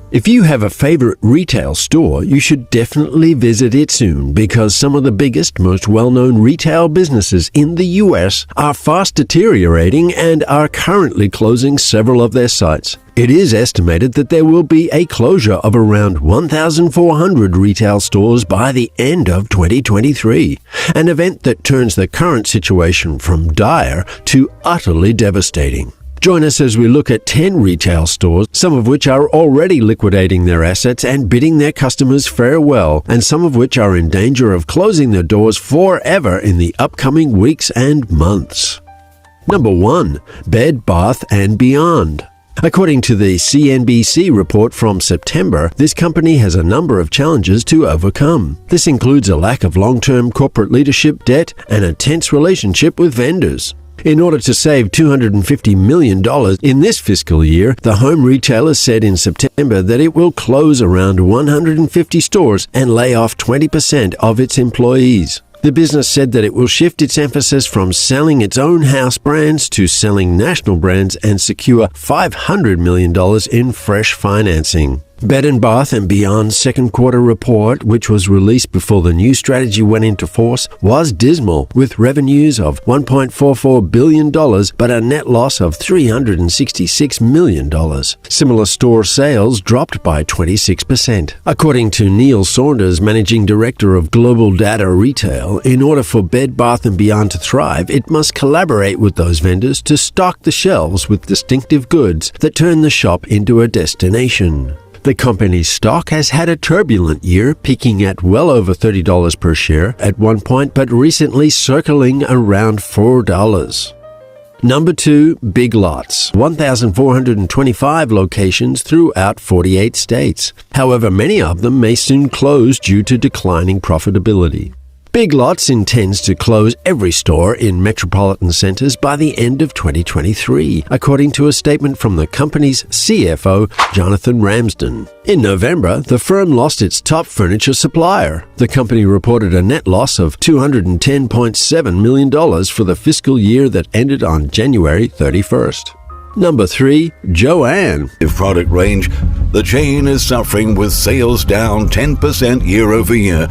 If you have a favorite retail store, you should definitely visit it soon because some of the biggest, most well-known retail businesses in the US are fast deteriorating and are currently closing several of their sites. It is estimated that there will be a closure of around 1,400 retail stores by the end of 2023, an event that turns the current situation from dire to utterly devastating. Join us as we look at 10 retail stores, some of which are already liquidating their assets and bidding their customers farewell, and some of which are in danger of closing their doors forever in the upcoming weeks and months. Number 1. Bed Bath & Beyond. According to the CNBC report from September, this company has a number of challenges to overcome. This includes a lack of long-term corporate leadership, debt, and a tense relationship with vendors. In order to save $250 million in this fiscal year, the home retailer said in September that it will close around 150 stores and lay off 20% of its employees. The business said that it will shift its emphasis from selling its own house brands to selling national brands and secure $500 million in fresh financing. Bed & Bath & Beyond's second quarter report, which was released before the new strategy went into force, was dismal, with revenues of $1.44 billion but a net loss of $366 million. Similar store sales dropped by 26%. According to Neil Saunders, Managing Director of Global Data Retail, in order for Bed Bath & Beyond to thrive, it must collaborate with those vendors to stock the shelves with distinctive goods that turn the shop into a destination. The company's stock has had a turbulent year, peaking at well over $30 per share at one point, but recently circling around $4. Number 2. Big Lots, 1,425 locations throughout 48 states. However, many of them may soon close due to declining profitability. Big Lots intends to close every store in metropolitan centers by the end of 2023, according to a statement from the company's CFO, Jonathan Ramsden. In November, the firm lost its top furniture supplier. The company reported a net loss of $210.7 million for the fiscal year that ended on January 31st. Number 3. Joann. Product range, the chain is suffering with sales down 10% year over year,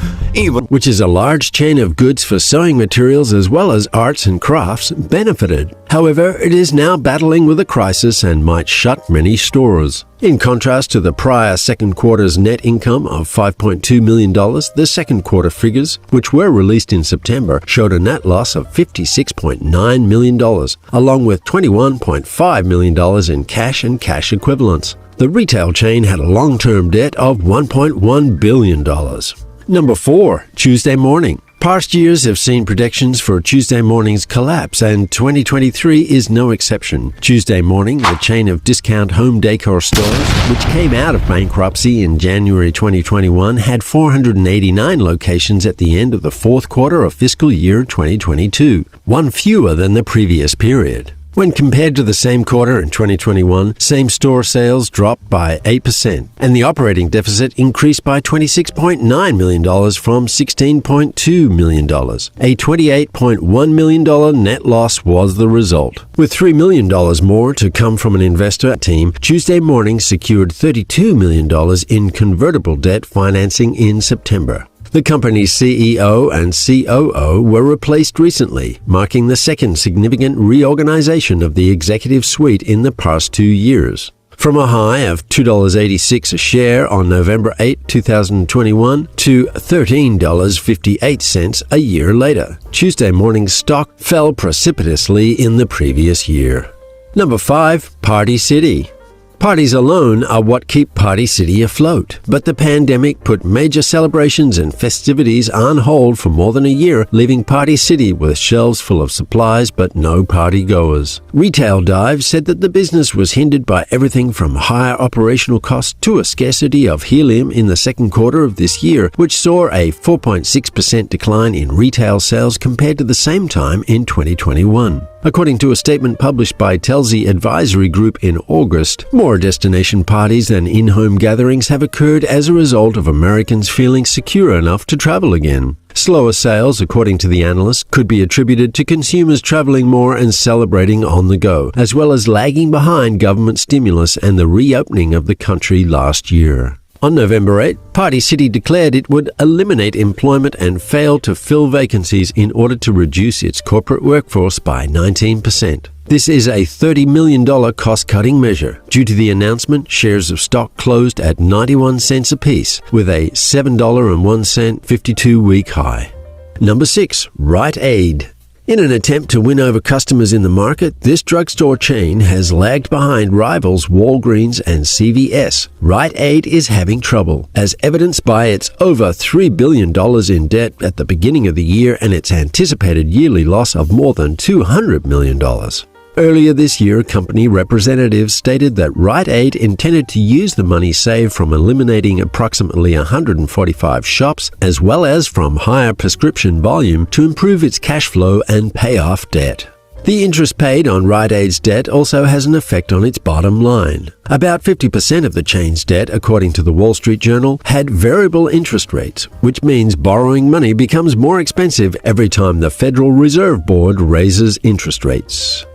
which is a large chain of goods for sewing materials as well as arts and crafts, benefited. However, it is now battling with a crisis and might shut many stores. In contrast to the prior second quarter's net income of $5.2 million, the second quarter figures, which were released in September, showed a net loss of $56.9 million, along with $21.5 million in cash and cash equivalents. The retail chain had a long-term debt of $1.1 billion. Number 4. Tuesday Morning. Past years have seen predictions for Tuesday Morning's collapse, and 2023 is no exception. Tuesday Morning, the chain of discount home decor stores, which came out of bankruptcy in January 2021, had 489 locations at the end of the fourth quarter of fiscal year 2022, one fewer than the previous period. When compared to the same quarter in 2021, same-store sales dropped by 8%, and the operating deficit increased by $26.9 million from $16.2 million. A $28.1 million net loss was the result. With $3 million more to come from an investor team, Tuesday Morning secured $32 million in convertible debt financing in September. The company's CEO and COO were replaced recently, marking the second significant reorganization of the executive suite in the past 2 years. From a high of $2.86 a share on November 8, 2021 to $13.58 a year later, Tuesday Morning's stock fell precipitously in the previous year. Number 5. Party City. Parties alone are what keep Party City afloat, but the pandemic put major celebrations and festivities on hold for more than a year, leaving Party City with shelves full of supplies but no party-goers. Retail Dive said that the business was hindered by everything from higher operational costs to a scarcity of helium in the second quarter of this year, which saw a 4.6% decline in retail sales compared to the same time in 2021. According to a statement published by Telsey Advisory Group in August, more destination parties than in-home gatherings have occurred as a result of Americans feeling secure enough to travel again. Slower sales, according to the analyst, could be attributed to consumers traveling more and celebrating on the go, as well as lagging behind government stimulus and the reopening of the country last year. On November 8, Party City declared it would eliminate employment and fail to fill vacancies in order to reduce its corporate workforce by 19%. This is a $30 million cost-cutting measure. Due to the announcement, shares of stock closed at 91 cents apiece, with a $7.01 52-week high. Number 6. Rite Aid. In an attempt to win over customers in the market, this drugstore chain has lagged behind rivals Walgreens and CVS. Rite Aid is having trouble, as evidenced by its over $3 billion in debt at the beginning of the year and its anticipated yearly loss of more than $200 million. Earlier this year, company representatives stated that Rite Aid intended to use the money saved from eliminating approximately 145 shops, as well as from higher prescription volume, to improve its cash flow and pay off debt. The interest paid on Rite Aid's debt also has an effect on its bottom line. About 50% of the chain's debt, according to the Wall Street Journal, had variable interest rates, which means borrowing money becomes more expensive every time the Federal Reserve Board raises interest rates.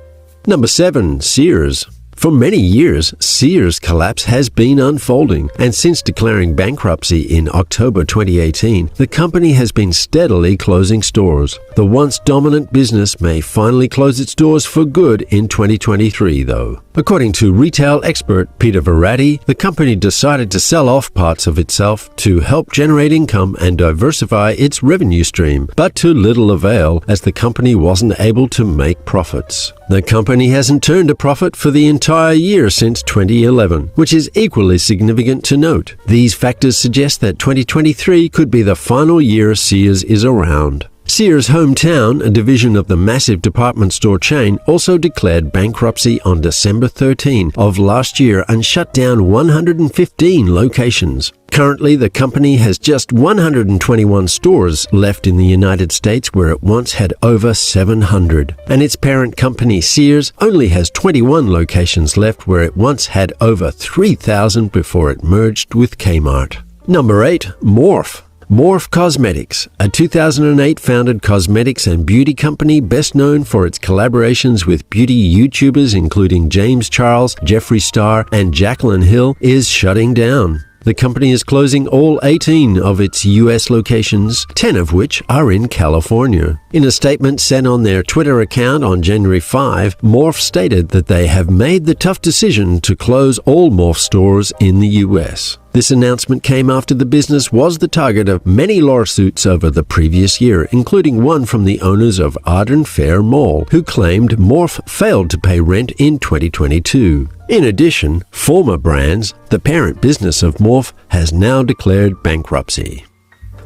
Number 7. Sears. For many years, Sears' collapse has been unfolding, and since declaring bankruptcy in October 2018, the company has been steadily closing stores. The once dominant business may finally close its doors for good in 2023, though. According to retail expert Peter Verratti, the company decided to sell off parts of itself to help generate income and diversify its revenue stream, but to little avail as the company wasn't able to make profits. The company hasn't turned a profit for the entire year since 2011, which is equally significant to note. These factors suggest that 2023 could be the final year Sears is around. Sears Hometown, a division of the massive department store chain, also declared bankruptcy on December 13 of last year and shut down 115 locations. Currently, the company has just 121 stores left in the United States, where it once had over 700. And its parent company, Sears, only has 21 locations left, where it once had over 3,000 before it merged with Kmart. Number 8. Morphe. Morphe Cosmetics, a 2008 founded cosmetics and beauty company best known for its collaborations with beauty YouTubers including James Charles, Jeffree Star, and Jaclyn Hill, is shutting down. The company is closing all 18 of its U.S. locations, 10 of which are in California. In a statement sent on their Twitter account on January 5, Morphe stated that they have made the tough decision to close all Morphe stores in the U.S. This announcement came after the business was the target of many lawsuits over the previous year, including one from the owners of Arden Fair Mall, who claimed Morphe failed to pay rent in 2022. In addition, Former Brands, the parent business of Morphe, has now declared bankruptcy.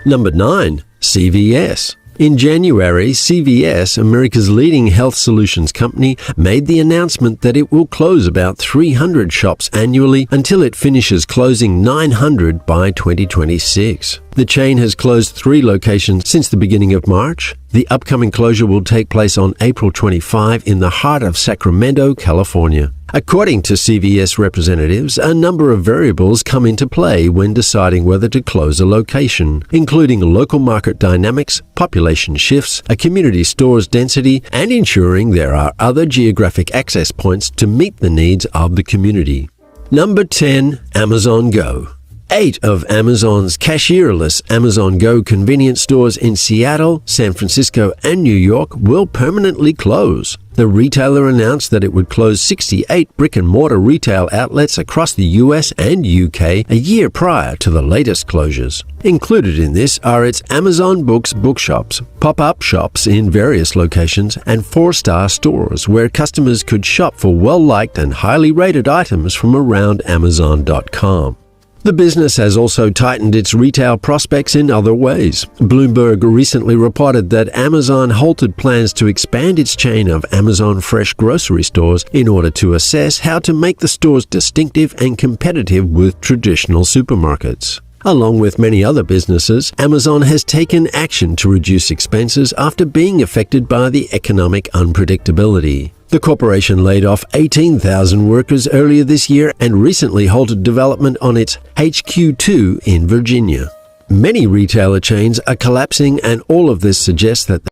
Number 9. CVS. In January, CVS, America's leading health solutions company, made the announcement that it will close about 300 shops annually until it finishes closing 900 by 2026. The chain has closed 3 locations since the beginning of March. The upcoming closure will take place on April 25 in the heart of Sacramento, California. According to CVS representatives, a number of variables come into play when deciding whether to close a location, including local market dynamics, population shifts, a community store's density, and ensuring there are other geographic access points to meet the needs of the community. Number 10. Amazon Go. 8 of Amazon's cashierless Amazon Go convenience stores in Seattle, San Francisco, and New York will permanently close. The retailer announced that it would close 68 brick-and-mortar retail outlets across the US and UK a year prior to the latest closures. Included in this are its Amazon Books bookshops, pop-up shops in various locations, and 4-star stores where customers could shop for well-liked and highly rated items from around Amazon.com. The business has also tightened its retail prospects in other ways. Bloomberg recently reported that Amazon halted plans to expand its chain of Amazon Fresh grocery stores in order to assess how to make the stores distinctive and competitive with traditional supermarkets. Along with many other businesses, Amazon has taken action to reduce expenses after being affected by the economic unpredictability. The corporation laid off 18,000 workers earlier this year and recently halted development on its HQ2 in Virginia. Many retailer chains are collapsing, and all of this suggests that